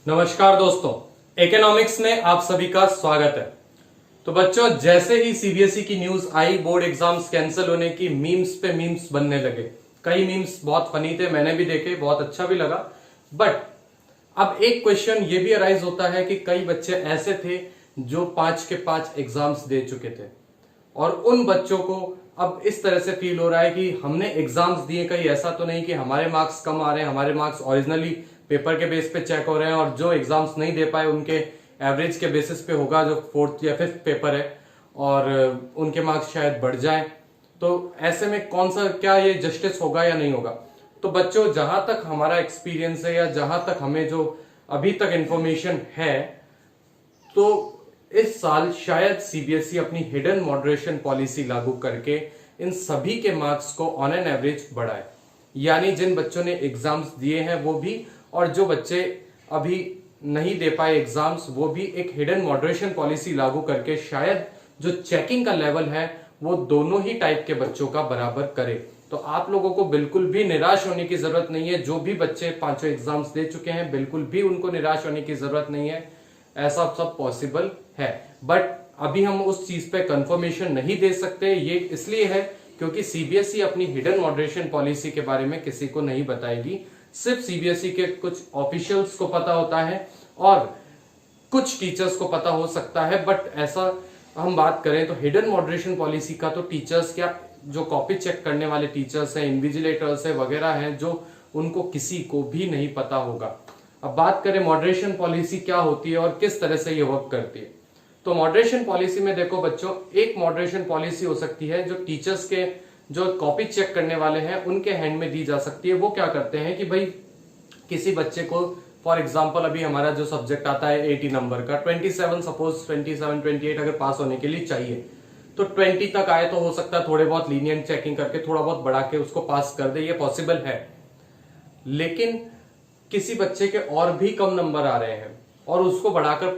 नमस्कार दोस्तों, इकोनॉमिक्स में आप सभी का स्वागत है। तो बच्चों, जैसे ही सीबीएसई की न्यूज आई बोर्ड एग्जाम्स कैंसिल होने की, मीम्स पे मीम्स बनने लगे। कई मीम्स बहुत फनी थे, मैंने भी देखे, बहुत अच्छा भी लगा। बट अब एक क्वेश्चन ये भी अराइज होता है कि कई बच्चे ऐसे थे जो 5 के 5 एग्जाम्स दे चुके थे और उन बच्चों को अब इस तरह से फील हो रहा है कि हमने एग्जाम्स दिए, कहीं ऐसा तो नहीं कि हमारे मार्क्स कम आ रहे हैं। हमारे मार्क्स ओरिजिनली पेपर के बेस पे चेक हो रहे हैं और जो एग्जाम्स नहीं दे पाए उनके एवरेज के बेसिस पे होगा जो 4th या 5th पेपर है, और उनके मार्क्स शायद बढ़ जाएं। तो ऐसे में कौन सा, क्या ये जस्टिस होगा या नहीं होगा? तो बच्चों, जहां तक हमारा एक्सपीरियंस है या जहां तक हमें जो अभी तक इंफॉर्मेशन है, तो इस साल शायद सीबीएसई अपनी हिडन मॉडरेशन पॉलिसी लागू करके इन सभी के मार्क्स को ऑन एन एवरेज बढ़ाए। यानी जिन बच्चों ने एग्जाम्स दिए हैं वो भी, और जो बच्चे अभी नहीं दे पाए एग्जाम्स वो भी, एक हिडन मॉडरेशन पॉलिसी लागू करके शायद जो चेकिंग का लेवल है वो दोनों ही टाइप के बच्चों का बराबर करे। तो आप लोगों को बिल्कुल भी निराश होने की जरूरत नहीं है। जो भी बच्चे 5 एग्जाम्स दे चुके हैं, बिल्कुल भी उनको निराश होने की जरूरत नहीं है। ऐसा सब पॉसिबल है, बट अभी हम उस चीज पे कंफर्मेशन नहीं दे सकते। ये इसलिए है क्योंकि सीबीएसई अपनी हिडन मॉडरेशन पॉलिसी के बारे में किसी को नहीं बताएगी। सिर्फ सीबीएसई के कुछ ऑफिशियल्स को पता होता है और कुछ टीचर्स को पता हो सकता है। बट ऐसा हम बात करें तो हिडन मॉडरेशन पॉलिसी का तो टीचर्स क्या, जो कॉपी चेक करने वाले टीचर्स हैं, इन्विजिलेटर्स है वगैरह हैं, जो उनको किसी को भी नहीं पता होगा। अब बात करें मॉडरेशन पॉलिसी क्या होती है और किस तरह से ये वर्क करती है। तो मॉडरेशन पॉलिसी में देखो बच्चों, एक मॉडरेशन पॉलिसी हो सकती है जो टीचर्स के, जो कॉपी चेक करने वाले हैं, उनके हैंड में दी जा सकती है। वो क्या करते हैं कि भाई किसी बच्चे को, फॉर एग्जाम्पल अभी हमारा जो सब्जेक्ट आता है 80 नंबर का, 27 सपोज 27 28 अगर पास होने के लिए चाहिए, तो 20 तक आए तो हो सकता है थोड़े बहुत लीनियंट चेकिंग करके थोड़ा बहुत बढ़ा के उसको पास कर दे, ये पॉसिबल है। लेकिन किसी बच्चे के और भी कम नंबर आ रहे हैं और उसको बढ़ाकर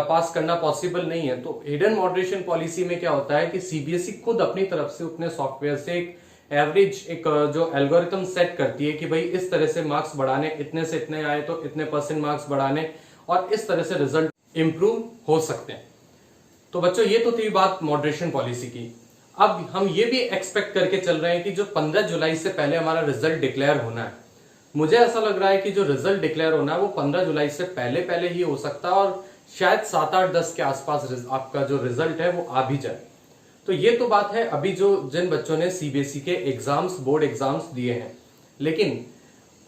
पास करना पॉसिबल नहीं है, तो हिडन मॉडरेशन पॉलिसी में क्या होता है कि सीबीएसई खुद अपनी तरफ से अपने सॉफ्टवेयर से एक एवरेज, एक जो एल्गोरिथम सेट करती है कि भाई इस तरह से मार्क्स बढ़ाने, इतने से इतने आए तो इतने % मार्क्स बढ़ाने, और इस तरह से रिजल्ट इंप्रूव हो सकते हैं। तो बच्चों, ये तो थी बात मॉडरेशन पॉलिसी की। अब हम ये भी एक्सपेक्ट करके चल रहे हैं कि जो 15 जुलाई से पहले हमारा रिजल्ट डिक्लेयर होना है, मुझे ऐसा लग रहा है कि जो रिजल्ट डिक्लेयर होना है वो 15 जुलाई से पहले पहले ही हो सकता है, और शायद 7, 8, 10 के आसपास आपका जो रिजल्ट है वो आ भी जाए। तो ये तो बात है अभी जो जिन बच्चों ने सीबीएसई के एग्जाम्स, बोर्ड एग्जाम्स दिए हैं। लेकिन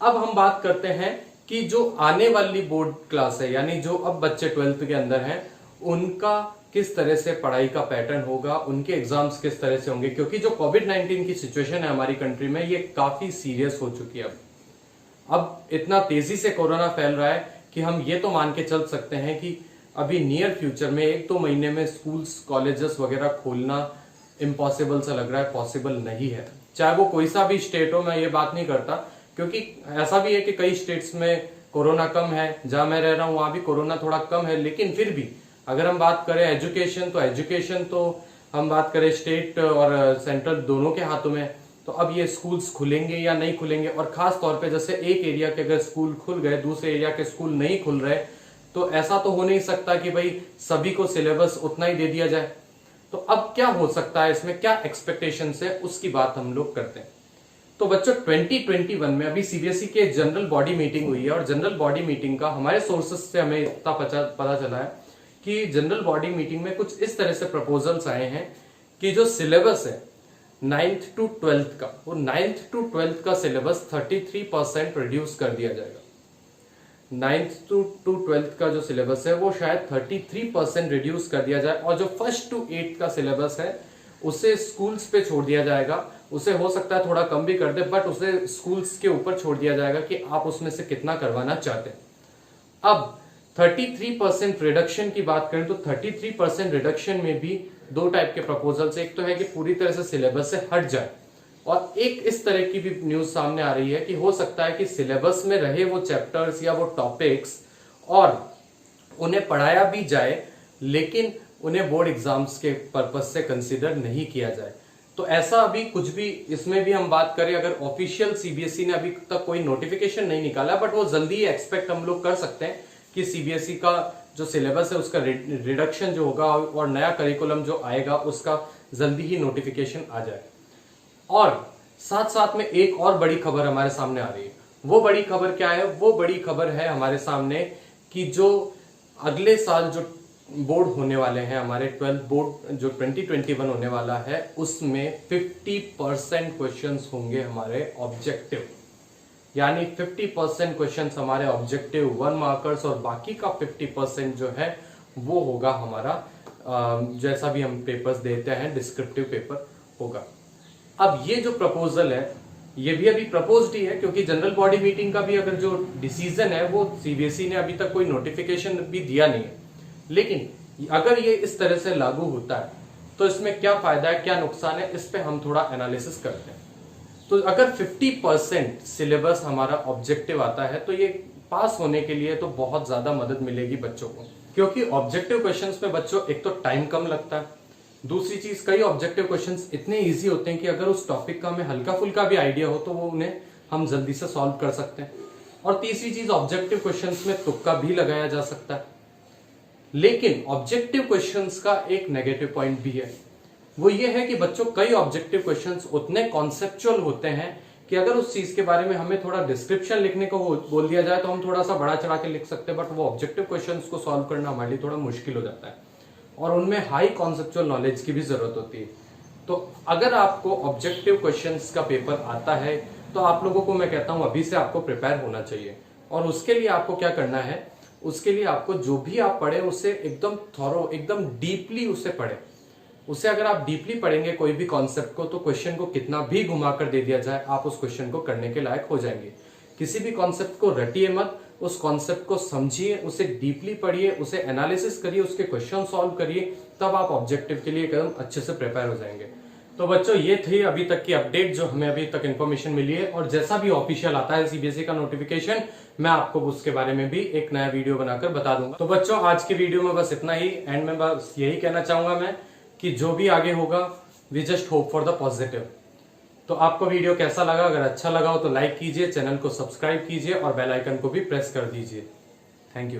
अब हम बात करते हैं कि जो आने वाली बोर्ड क्लास है, यानी जो अब बच्चे 12th के अंदर हैं, उनका किस तरह से पढ़ाई का पैटर्न होगा, उनके एग्जाम्स किस तरह से होंगे। क्योंकि जो कोविड-19 की सिचुएशन है हमारी कंट्री में, ये काफी सीरियस हो चुकी है। अब इतना तेजी से कोरोना फैल रहा है कि हम ये तो मान के चल सकते हैं कि अभी नियर फ्यूचर में 1-2 महीने में स्कूल्स, कॉलेजेस वगैरह खोलना इम्पॉसिबल सा लग रहा है, पॉसिबल नहीं है। चाहे वो कोई सा भी स्टेट हो, मैं ये बात नहीं करता, क्योंकि ऐसा भी है कि कई स्टेट्स में कोरोना कम है। जहां मैं रह रहा हूं वहां भी कोरोना थोड़ा कम है, लेकिन फिर भी अगर हम बात करें एजुकेशन, तो एजुकेशन तो हम बात करें स्टेट और सेंट्रल दोनों के हाथों में। तो अब ये स्कूल्स खुलेंगे या नहीं खुलेंगे, और खास तौर पे जैसे एक एरिया के अगर स्कूल खुल गए, दूसरे एरिया के स्कूल नहीं खुल रहे, तो ऐसा तो हो नहीं सकता कि भाई सभी को सिलेबस उतना ही दे दिया जाए। तो अब क्या हो सकता है, इसमें क्या एक्सपेक्टेशंस है, उसकी बात हम लोग करते हैं। तो बच्चों, 2021 में अभी सीबीएसई के जनरल बॉडी मीटिंग हुई है, और जनरल बॉडी मीटिंग का हमारे सोर्सेस से हमें इतना पता चला है कि जनरल बॉडी मीटिंग में कुछ इस तरह से प्रपोजल्स आए हैं कि जो सिलेबस है 9th to 12th का, वो 9th to 12th का सिलेबस 33% रिड्यूस कर दिया जाएगा। 9th to 12th का जो सिलेबस है वो शायद 33% रिड्यूस कर दिया जाए, और जो 1st to 8th का सिलेबस है उसे स्कूल्स पे छोड़ दिया जाएगा। उसे हो सकता है थोड़ा कम भी कर दे, बट उसे स्कूल्स के ऊपर छोड़ दिया जाएगा कि आप उसमें से कितना करवाना चाहते हैं। अब 33% रिडक्शन की बात करें तो 33% रिडक्शन में भी 2 टाइप के प्रपोजल्स, एक तो है कि पूरी तरह से सिलेबस से हट जाए, और एक इस तरह की भी न्यूज सामने आ रही है कि हो सकता है कि सिलेबस में रहे वो चैप्टर्स या वो टॉपिक्स और उन्हें पढ़ाया भी जाए, लेकिन उन्हें बोर्ड एग्जाम्स के पर्पज से कंसीडर नहीं किया जाए। तो ऐसा अभी कुछ भी, इसमें भी हम बात करें, अगर ऑफिशियल सीबीएसई ने अभी तक कोई नोटिफिकेशन नहीं निकाला, बट वो जल्दी एक्सपेक्ट हम लोग कर सकते हैं कि सीबीएसई का जो सिलेबस है उसका रिडक्शन जो होगा और नया करिकुलम जो आएगा उसका जल्दी ही नोटिफिकेशन आ जाए। और साथ साथ में एक और बड़ी खबर हमारे सामने आ रही है। वो बड़ी खबर क्या है? वो बड़ी खबर है हमारे सामने कि जो अगले साल जो बोर्ड होने वाले हैं, हमारे 12th बोर्ड जो 2021 होने वाला है, उसमें 50% क्वेश्चंस होंगे हमारे ऑब्जेक्टिव, यानी 50% क्वेश्चंस हमारे ऑब्जेक्टिव 1 मार्कर्स और बाकी का 50% जो है वो होगा हमारा जैसा भी हम पेपर्स देते हैं डिस्क्रिप्टिव पेपर होगा। अब ये जो प्रपोजल है ये भी अभी प्रपोज्ड ही है, क्योंकि जनरल बॉडी मीटिंग का भी अगर जो डिसीजन है वो सीबीएसई ने अभी तक कोई नोटिफिकेशन भी दिया नहीं है। लेकिन अगर ये इस तरह से लागू होता है तो इसमें क्या फायदा है, क्या नुकसान है, इस पे हम थोड़ा एनालिसिस करते हैं। तो अगर 50% सिलेबस हमारा ऑब्जेक्टिव आता है तो ये पास होने के लिए तो बहुत ज्यादा मदद मिलेगी बच्चों को, क्योंकि ऑब्जेक्टिव क्वेश्चंस में बच्चों एक तो टाइम कम लगता है, दूसरी चीज कई ऑब्जेक्टिव क्वेश्चंस इतने इजी होते हैं कि अगर उस टॉपिक का हमें हल्का फुल्का भी आइडिया हो तो वो उन्हें हम जल्दी से सॉल्व कर सकते हैं। और तीसरी चीज ऑब्जेक्टिव क्वेश्चंस में तुक्का भी लगाया जा सकता है। लेकिन ऑब्जेक्टिव क्वेश्चंस का एक नेगेटिव पॉइंट भी है, वो ये है कि बच्चों कई ऑब्जेक्टिव क्वेश्चंस उतने कॉन्सेप्चुअल होते हैं कि अगर उस चीज के बारे में हमें थोड़ा डिस्क्रिप्शन लिखने को बोल दिया जाए तो हम थोड़ा सा बड़ा चढ़ा के लिख सकते हैं, बट वो ऑब्जेक्टिव क्वेश्चंस को सॉल्व करना हमारे लिए थोड़ा मुश्किल हो जाता है और उनमें हाई कॉन्सेप्चुअल नॉलेज की भी जरूरत होती है। तो अगर आपको ऑब्जेक्टिव क्वेश्चंस का पेपर आता है तो आप लोगों को मैं कहता हूं अभी से आपको प्रिपेयर होना चाहिए। और उसके लिए आपको क्या करना है, उसके लिए आपको जो भी आप पढ़े उसे एकदम थॉरो, एकदम डीपली उसे पढ़े। उसे अगर आप डीपली पढ़ेंगे कोई भी कॉन्सेप्ट को, तो क्वेश्चन को कितना भी घुमा कर दे दिया जाए आप उस क्वेश्चन को करने के लायक हो जाएंगे। किसी भी कॉन्सेप्ट को रटिए मत, उस कॉन्सेप्ट को समझिए, उसे डीपली पढ़िए, उसे एनालिसिस करिए, उसके क्वेश्चन सॉल्व करिए, तब आप ऑब्जेक्टिव के लिए एकदम अच्छे से प्रिपेयर हो जाएंगे। तो बच्चों ये थी अभी तक की अपडेट जो हमें अभी तक इन्फॉर्मेशन मिली है, और जैसा भी ऑफिशियल आता है सीबीएसई का नोटिफिकेशन मैं आपको उसके बारे में भी एक नया वीडियो बनाकर बता दूंगा। तो बच्चों आज की वीडियो में बस इतना ही। एंड में बस यही कहना चाहूंगा मैं कि जो भी आगे होगा we just hope for the positive. तो आपको वीडियो कैसा लगा? अगर अच्छा लगा हो तो लाइक कीजिए, चैनल को सब्सक्राइब कीजिए और बेल आइकन को भी प्रेस कर दीजिए। Thank you.